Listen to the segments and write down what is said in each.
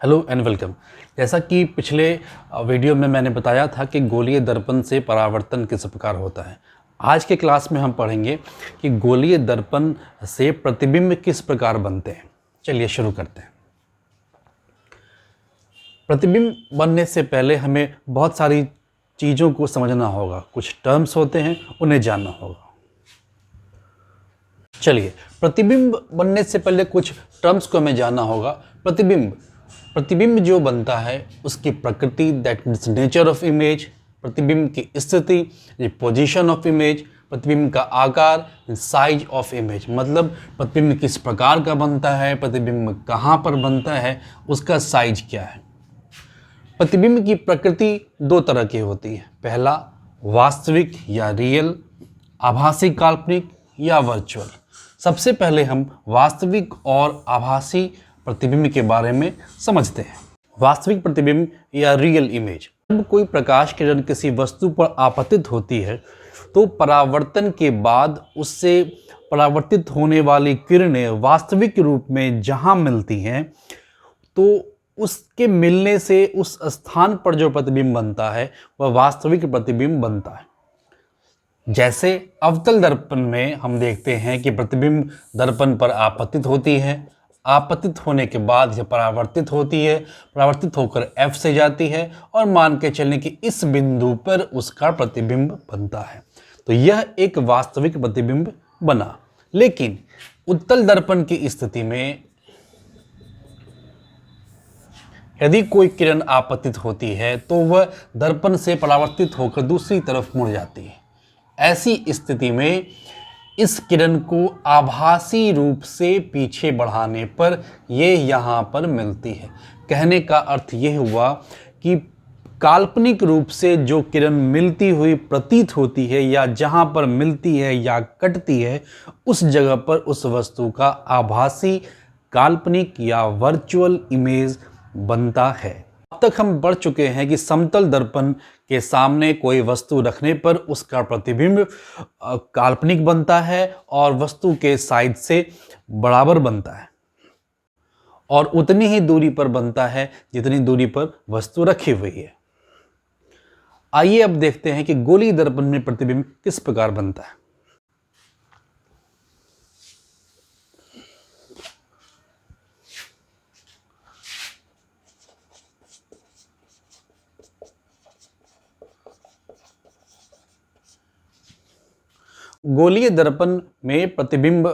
Hello and welcome. जैसा कि पिछले वीडियो में मैंने बताया था कि गोलीय दर्पण से परावर्तन किस प्रकार होता है। आज के क्लास में हम पढ़ेंगे कि गोलीय दर्पण से प्रतिबिंब किस प्रकार बनते हैं। चलिए शुरू करते हैं। प्रतिबिंब बनने से पहले हमें बहुत सारी चीज़ों को समझना होगा। कुछ टर्म्स होते हैं, उन्हें जानना होगा। चलिए, प्रतिबिंब बनने से पहले कुछ टर्म्स को हमें जानना होगा। प्रतिबिंब जो बनता है उसकी प्रकृति, that means nature of image, प्रतिबिंब की स्थिति, पोजीशन ऑफ इमेज, प्रतिबिंब का आकार, साइज ऑफ इमेज, मतलब प्रतिबिंब किस प्रकार का बनता है, प्रतिबिंब कहाँ पर बनता है, उसका साइज क्या है। प्रतिबिंब की प्रकृति दो तरह की होती है। पहला, वास्तविक या रियल, आभासी काल्पनिक या वर्चुअल। सबसे पहले हम वास्तविक और आभासी प्रतिबिंब के बारे में समझते हैं। वास्तविक प्रतिबिंब या रियल इमेज, जब कोई प्रकाश किरण किसी वस्तु पर आपतित होती है तो परावर्तन के बाद उससे परावर्तित होने वाली किरणें वास्तविक रूप में जहां मिलती हैं तो उसके मिलने से उस स्थान पर जो प्रतिबिंब बनता है वह वास्तविक प्रतिबिंब बनता है। जैसे अवतल दर्पण में हम देखते हैं कि प्रतिबिंब दर्पण पर आपतित होती है, आपतित होने के बाद यह परावर्तित होती है, परावर्तित होकर F से जाती है और मान के चलने कि इस बिंदु पर उसका प्रतिबिंब बनता है। तो यह एक वास्तविक प्रतिबिंब बना। लेकिन उत्तल दर्पण की स्थिति में यदि कोई किरण आपतित होती है तो वह दर्पण से परावर्तित होकर दूसरी तरफ मुड़ जाती है। ऐसी स्थिति में इस किरण को आभासी रूप से पीछे बढ़ाने पर यह यहाँ पर मिलती है। कहने का अर्थ यह हुआ कि काल्पनिक रूप से जो किरण मिलती हुई प्रतीत होती है या जहाँ पर मिलती है या कटती है उस जगह पर उस वस्तु का आभासी काल्पनिक या वर्चुअल इमेज बनता है। अब तक हम पढ़ चुके हैं कि समतल दर्पण के सामने कोई वस्तु रखने पर उसका प्रतिबिंब काल्पनिक बनता है और वस्तु के साइज से बराबर बनता है और उतनी ही दूरी पर बनता है जितनी दूरी पर वस्तु रखी हुई है। आइए अब देखते हैं कि गोलीय दर्पण में प्रतिबिंब किस प्रकार बनता है। गोलीय दर्पण में प्रतिबिंब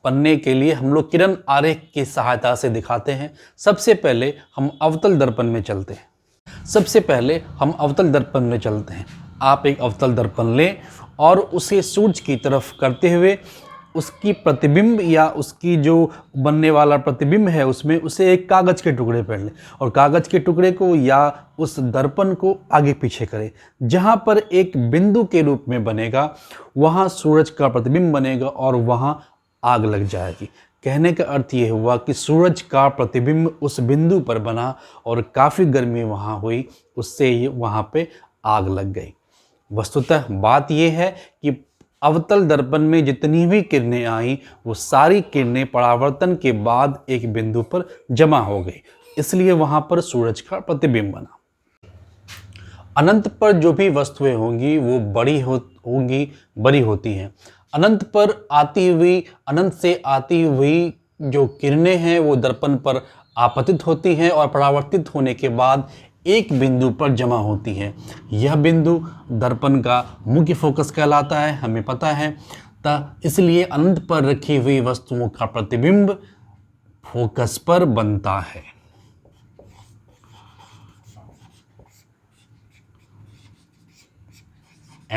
बनने के लिए हम लोग किरण आरेख की सहायता से दिखाते हैं। सबसे पहले हम अवतल दर्पण में चलते हैं। आप एक अवतल दर्पण लें और उसे सूर्य की तरफ करते हुए उसकी प्रतिबिंब या उसकी जो बनने वाला प्रतिबिंब है उसमें उसे एक कागज़ के टुकड़े पर लें और कागज़ के टुकड़े को या उस दर्पण को आगे पीछे करें। जहाँ पर एक बिंदु के रूप में बनेगा वहाँ सूरज का प्रतिबिंब बनेगा और वहाँ आग लग जाएगी। कहने का अर्थ ये हुआ कि सूरज का प्रतिबिंब उस बिंदु पर बना और काफ़ी गर्मी वहाँ हुई, उससे वहाँ पे आग लग गई। वस्तुतः बात यह है कि अवतल दर्पण में जितनी भी किरणें आई वो सारी किरणें परावर्तन के बाद एक बिंदु पर जमा हो गई, इसलिए वहां पर सूरज का प्रतिबिंब बना। अनंत पर जो भी वस्तुएं होंगी वो बड़ी होती हैं। अनंत से आती हुई जो किरणें हैं वो दर्पण पर आपतित होती हैं और परावर्तित होने के बाद एक बिंदु पर जमा होती है। यह बिंदु दर्पण का मुख्य फोकस कहलाता है, हमें पता है। इसलिए अनंत पर रखी हुई वस्तुओं का प्रतिबिंब फोकस पर बनता है।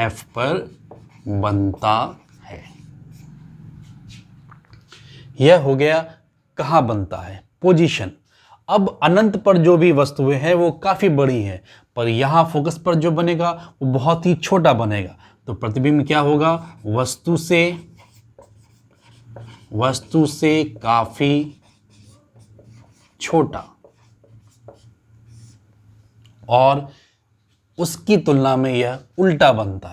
F पर बनता है। यह हो गया कहाँ बनता है, पोजीशन। अब अनंत पर जो भी वस्तुएं हैं वो काफ़ी बड़ी हैं, पर यहाँ फोकस पर जो बनेगा वो बहुत ही छोटा बनेगा। तो प्रतिबिंब क्या होगा, वस्तु से काफ़ी छोटा और उसकी तुलना में यह उल्टा बनता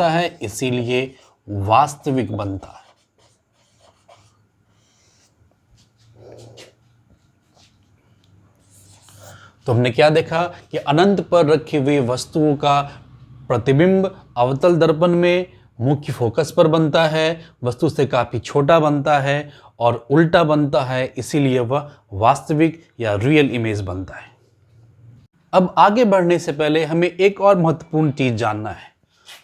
है, इसीलिए वास्तविक बनता है। तो हमने क्या देखा कि अनंत पर रखी हुई वस्तुओं का प्रतिबिंब अवतल दर्पण में मुख्य फोकस पर बनता है, वस्तु से काफ़ी छोटा बनता है और उल्टा बनता है, इसीलिए वह वास्तविक या रियल इमेज बनता है। अब आगे बढ़ने से पहले हमें एक और महत्वपूर्ण चीज जानना है।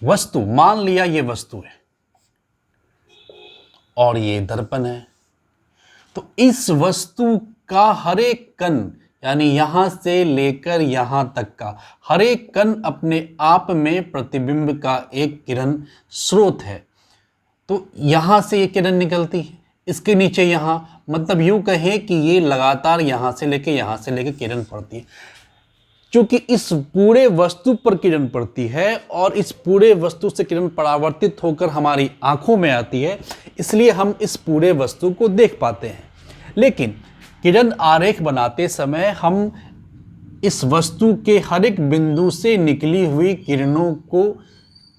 वस्तु, मान लिया ये वस्तु है और ये दर्पण है, तो इस वस्तु का हर एक कण, यानी यहां से लेकर यहां तक का हर एक कण अपने आप में प्रतिबिंब का एक किरण स्रोत है। तो यहां से ये किरण निकलती है, इसके नीचे यहां, मतलब यूं कहें कि ये लगातार यहां से लेके किरण पड़ती है। क्योंकि इस पूरे वस्तु पर किरण पड़ती है और इस पूरे वस्तु से किरण परावर्तित होकर हमारी आंखों में आती है, इसलिए हम इस पूरे वस्तु को देख पाते हैं। लेकिन किरण आरेख बनाते समय हम इस वस्तु के हर एक बिंदु से निकली हुई किरणों को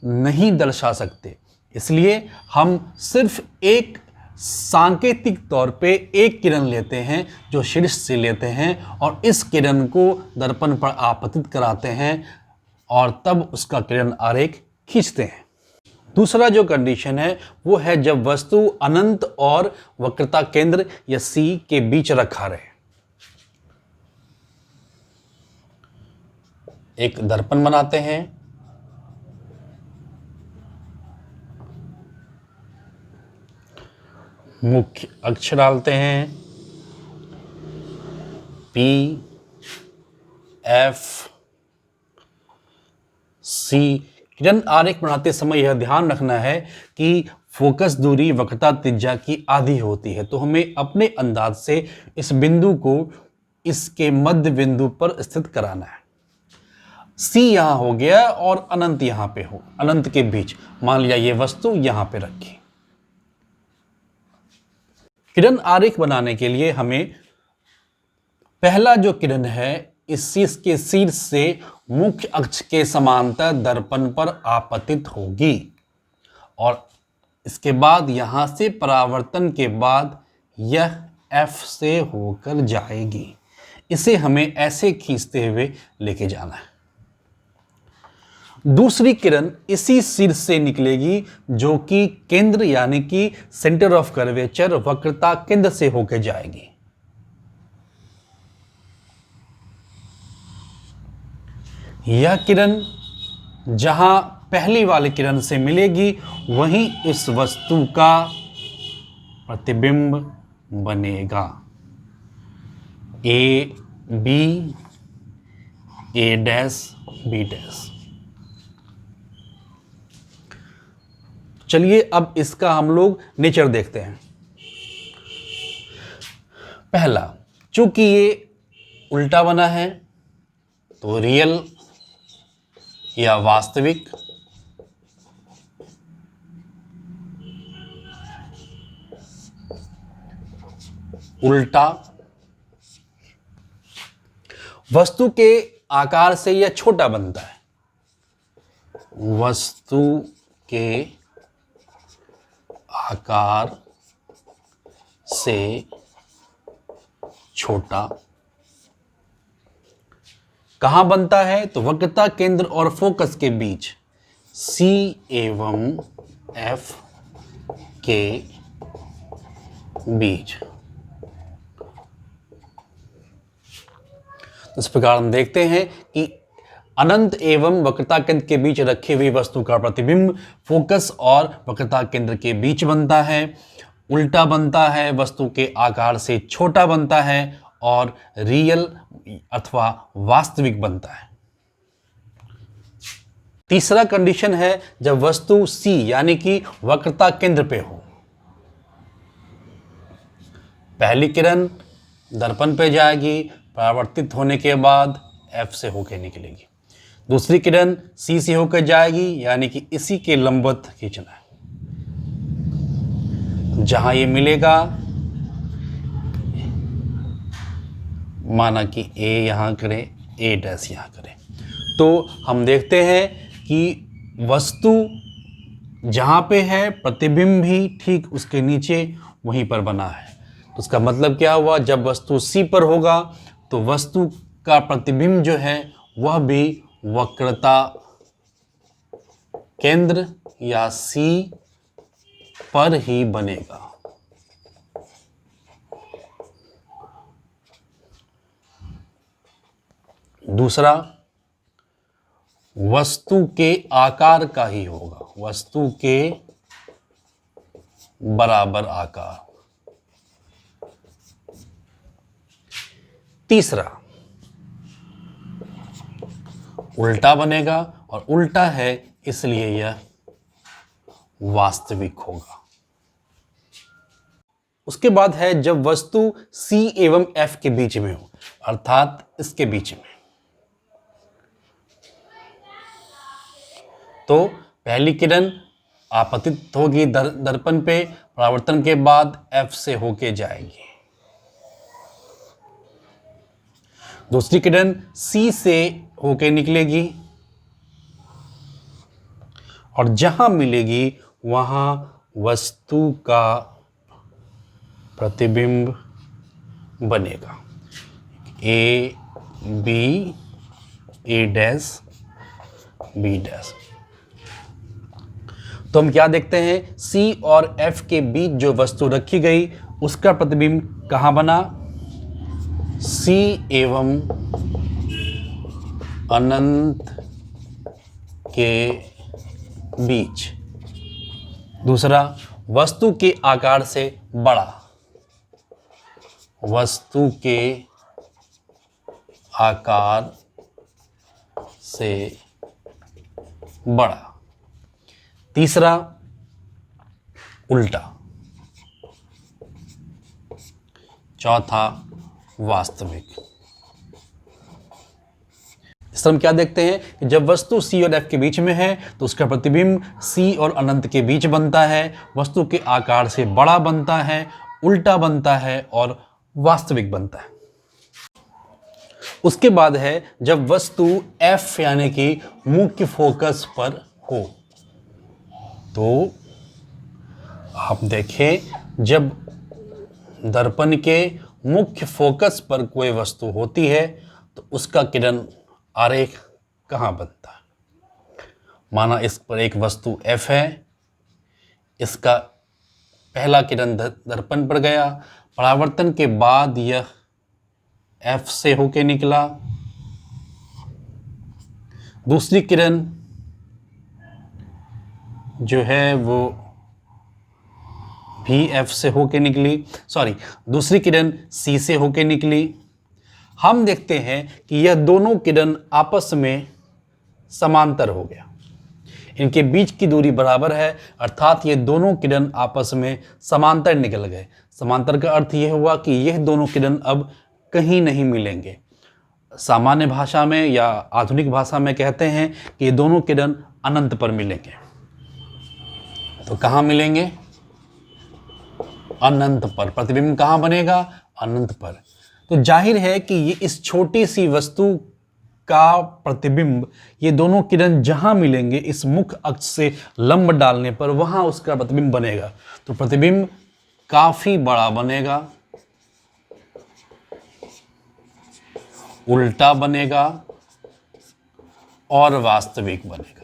नहीं दर्शा सकते, इसलिए हम सिर्फ एक सांकेतिक तौर पे एक किरण लेते हैं जो शीर्ष से लेते हैं और इस किरण को दर्पण पर आपतित कराते हैं और तब उसका किरण आरेख खींचते हैं। दूसरा जो कंडीशन है वो है जब वस्तु अनंत और वक्रता केंद्र या C के बीच रखा रहे। एक दर्पण बनाते हैं, मुख्य अक्ष डालते हैं P, F, C। किरण आरेख बनाते समय यह ध्यान रखना है कि फोकस दूरी वक्रता त्रिज्या की आधी होती है, तो हमें अपने अंदाज से इस बिंदु को इसके मध्य बिंदु पर स्थित कराना है। C यहां हो गया और अनंत यहां पे हो, अनंत के बीच मान लिया ये वस्तु यहां पे रखी। किरण आरेख बनाने के लिए हमें पहला जो किरण है इस शीर्ष के शीर्ष से मुख्य अक्ष के समांतर दर्पण पर आपतित होगी और इसके बाद यहां से परावर्तन के बाद यह F से होकर जाएगी। इसे हमें ऐसे खींचते हुए लेके जाना है। दूसरी किरण इसी शीर्ष से निकलेगी जो कि केंद्र यानी कि सेंटर ऑफ कर्वेचर वक्रता केंद्र से होकर जाएगी। यह किरण जहां पहली वाली किरण से मिलेगी वहीं इस वस्तु का प्रतिबिंब बनेगा। A, B, A dash, B dash. चलिए अब इसका हम लोग नेचर देखते हैं। पहला, चूंकि ये उल्टा बना है तो रियल या वास्तविक, उल्टा, वस्तु के आकार से यह छोटा बनता है, वस्तु के आकार से छोटा। कहां बनता है तो वक्रता केंद्र और फोकस के बीच C एवं F के बीच। इस प्रकार हम देखते हैं कि अनंत एवं वक्रता केंद्र के बीच रखी हुई वस्तु का प्रतिबिंब फोकस और वक्रता केंद्र के बीच बनता है, उल्टा बनता है, वस्तु के आकार से छोटा बनता है और रियल अथवा वास्तविक बनता है। तीसरा कंडीशन है जब वस्तु C यानी कि वक्रता केंद्र पे हो। पहली किरण दर्पण पे जाएगी, परावर्तित होने के बाद F से होकर निकलेगी। दूसरी किरण C से होकर जाएगी, यानी कि इसी के लंबवत खींचना है। जहां ये मिलेगा, माना कि A यहां करें, A डैश यहां करें, तो हम देखते हैं कि वस्तु जहां पे है प्रतिबिंब भी ठीक उसके नीचे वहीं पर बना है। तो उसका मतलब क्या हुआ, जब वस्तु C पर होगा तो वस्तु का प्रतिबिंब जो है वह भी वक्रता केंद्र या C पर ही बनेगा। दूसरा, वस्तु के आकार का ही होगा, वस्तु के बराबर आकार। तीसरा, उल्टा बनेगा, और उल्टा है इसलिए यह वास्तविक होगा। उसके बाद है जब वस्तु C एवं F के बीच में हो, अर्थात इसके बीच में, तो पहली किरण आपतित होगी दर्पण पे, परावर्तन के बाद F से होके जाएगी। दूसरी किरण C से होके निकलेगी और जहां मिलेगी वहां वस्तु का प्रतिबिंब बनेगा, A B A dash B dash. तो हम क्या देखते हैं, C और F के बीच जो वस्तु रखी गई उसका प्रतिबिंब कहाँ बना, C एवं अनंत के बीच। दूसरा, वस्तु के आकार से बड़ा, वस्तु के आकार से बड़ा। तीसरा, उल्टा। चौथा, वास्तविक। इस तरह हम क्या देखते हैं कि जब वस्तु C और F के बीच में है तो उसका प्रतिबिंब C और अनंत के बीच बनता है, वस्तु के आकार से बड़ा बनता है, उल्टा बनता है और वास्तविक बनता है। उसके बाद है जब वस्तु F यानी कि मुख्य फोकस पर हो, तो आप देखें जब दर्पण के मुख्य फोकस पर कोई वस्तु होती है तो उसका किरण आरेख कहाँ बनता है। माना इस पर एक वस्तु F है, इसका पहला किरण दर्पण पर गया, परावर्तन के बाद यह F से होके निकला, दूसरी किरण जो है वो भी F से होके निकली, दूसरी किरण C से होके निकली। हम देखते हैं कि यह दोनों किरण आपस में समांतर हो गया, इनके बीच की दूरी बराबर है, अर्थात ये दोनों किरण आपस में समांतर निकल गए। समांतर का अर्थ यह हुआ कि यह दोनों किरण अब कहीं नहीं मिलेंगे। सामान्य भाषा में या आधुनिक भाषा में कहते हैं कि ये दोनों किरण अनंत पर मिलेंगे। तो कहाँ मिलेंगे, अनंत पर। प्रतिबिंब कहाँ बनेगा, अनंत पर। तो जाहिर है कि ये इस छोटी सी वस्तु का प्रतिबिंब, ये दोनों किरण जहां मिलेंगे इस मुख्य अक्ष से लंब डालने पर वहां उसका प्रतिबिंब बनेगा। तो प्रतिबिंब काफी बड़ा बनेगा, उल्टा बनेगा और वास्तविक बनेगा।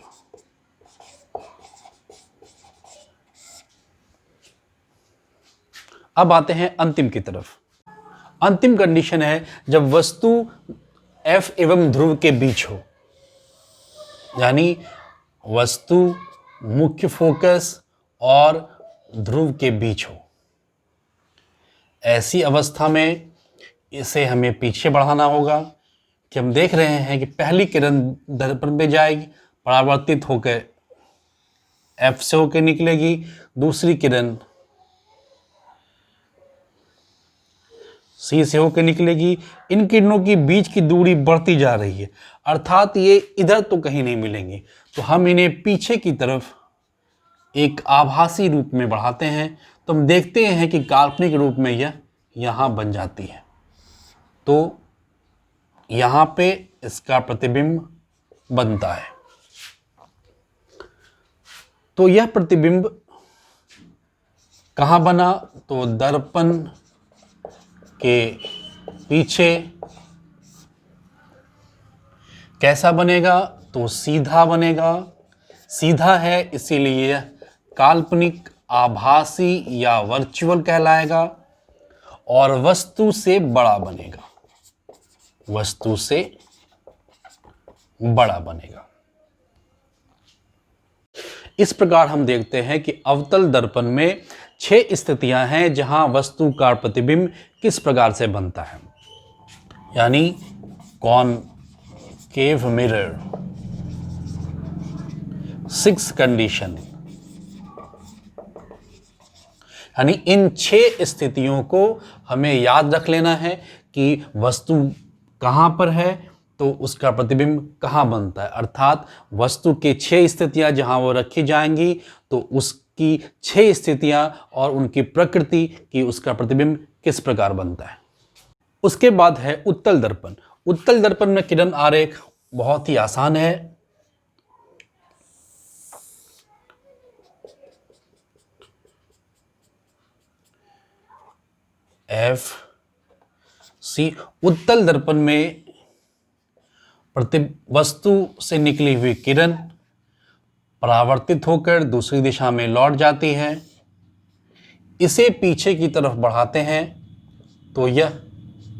अब आते हैं अंतिम की तरफ। अंतिम कंडीशन है जब वस्तु F एवं ध्रुव के बीच हो, यानी वस्तु मुख्य फोकस और ध्रुव के बीच हो। ऐसी अवस्था में इसे हमें पीछे बढ़ाना होगा कि हम देख रहे हैं कि पहली किरण दर्पण पे जाएगी, परावर्तित होकर F से होकर निकलेगी, दूसरी किरण C से होकर निकलेगी। इन किरणों की बीच की दूरी बढ़ती जा रही है, अर्थात ये इधर तो कहीं नहीं मिलेंगी। तो हम इन्हें पीछे की तरफ एक आभासी रूप में बढ़ाते हैं, तो हम देखते हैं कि काल्पनिक रूप में यह यहाँ बन जाती है। तो यहाँ पे इसका प्रतिबिंब बनता है। तो यह प्रतिबिंब कहाँ बना, तो दर्पण के पीछे कैसा बनेगा? तो सीधा बनेगा। सीधा है इसीलिए यह काल्पनिक, आभासी या वर्चुअल कहलाएगा। और वस्तु से बड़ा बनेगा, वस्तु से बड़ा बनेगा। इस प्रकार हम देखते हैं कि अवतल दर्पण में 6 स्थितियां हैं जहां वस्तु का प्रतिबिंब किस प्रकार से बनता है। यानी कॉनकेव मिरर, 6 कंडीशन। यानी इन 6 स्थितियों को हमें याद रख लेना है कि वस्तु कहाँ पर है तो उसका प्रतिबिंब कहाँ बनता है। अर्थात वस्तु के 6 स्थितियाँ जहाँ वो रखी जाएंगी तो उसकी 6 स्थितियाँ और उनकी प्रकृति की उसका प्रतिबिंब किस प्रकार बनता है। उसके बाद है उत्तल दर्पण। उत्तल दर्पण में किरण आरेख बहुत ही आसान है। FC उत्तल दर्पण में वस्तु से निकली हुई किरण परावर्तित होकर दूसरी दिशा में लौट जाती है। इसे पीछे की तरफ बढ़ाते हैं तो यह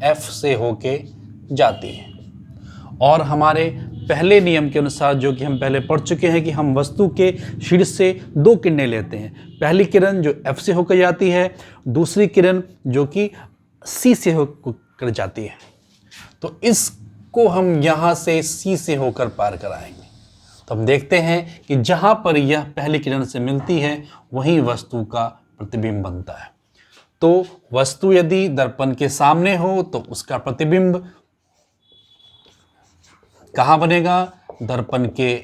F से होके जाती है। और हमारे पहले नियम के अनुसार, जो कि हम पहले पढ़ चुके हैं, कि हम वस्तु के शीर्ष से 2 किरणें लेते हैं। पहली किरण जो F से होकर जाती है, दूसरी किरण जो कि C से होकर जाती है। तो इसको हम यहाँ से C से होकर पार कराएंगे। तो हम देखते हैं कि जहाँ पर यह पहली किरण से मिलती है वहीं वस्तु का प्रतिबिंब बनता है। तो वस्तु यदि दर्पण के सामने हो तो उसका प्रतिबिंब कहाँ बनेगा? दर्पण के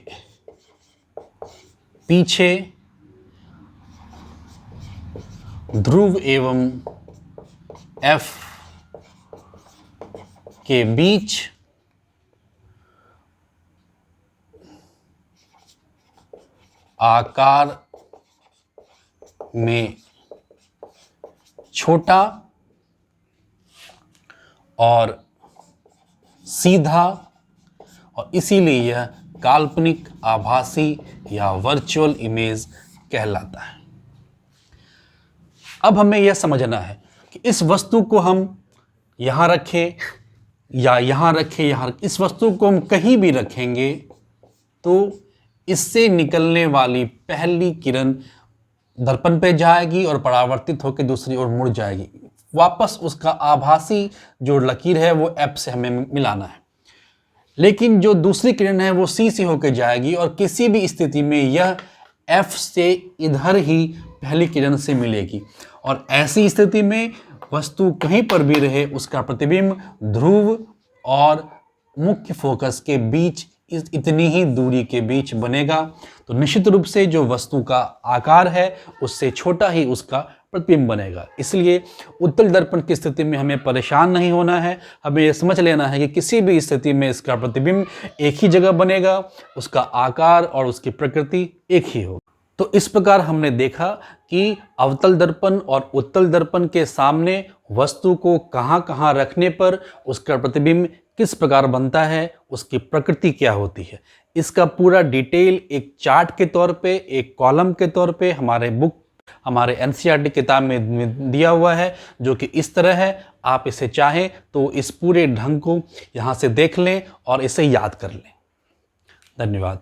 पीछे ध्रुव एवं F के बीच आकार में छोटा और सीधा, और इसीलिए यह काल्पनिक, आभासी या वर्चुअल इमेज कहलाता है। अब हमें यह समझना है कि इस वस्तु को हम यहाँ रखें या यहाँ रखें, इस वस्तु को हम कहीं भी रखेंगे तो इससे निकलने वाली पहली किरण दर्पण पे जाएगी और परावर्तित होकर दूसरी ओर मुड़ जाएगी। वापस उसका आभासी जो लकीर है वो F से हमें मिलाना है। लेकिन जो दूसरी किरण है वो C से होकर जाएगी और किसी भी स्थिति में यह F से इधर ही पहली किरण से मिलेगी। और ऐसी स्थिति में वस्तु कहीं पर भी रहे उसका प्रतिबिंब ध्रुव और मुख्य फोकस के बीच, इतनी ही दूरी के बीच बनेगा। तो निश्चित रूप से जो वस्तु का आकार है उससे छोटा ही उसका प्रतिबिंब बनेगा। इसलिए उत्तल दर्पण की स्थिति में हमें परेशान नहीं होना है। हमें यह समझ लेना है कि किसी भी स्थिति में इसका प्रतिबिंब एक ही जगह बनेगा, उसका आकार और उसकी प्रकृति एक ही होगी। तो इस प्रकार हमने देखा कि अवतल दर्पण और उत्तल दर्पण के सामने वस्तु को कहाँ कहाँ रखने पर उसका प्रतिबिंब किस प्रकार बनता है, उसकी प्रकृति क्या होती है। इसका पूरा डिटेल एक चार्ट के तौर पे, एक कॉलम के तौर पे हमारे NCERT किताब में दिया हुआ है, जो कि इस तरह है। आप इसे चाहें तो इस पूरे ढंग को यहाँ से देख लें और इसे याद कर लें। धन्यवाद।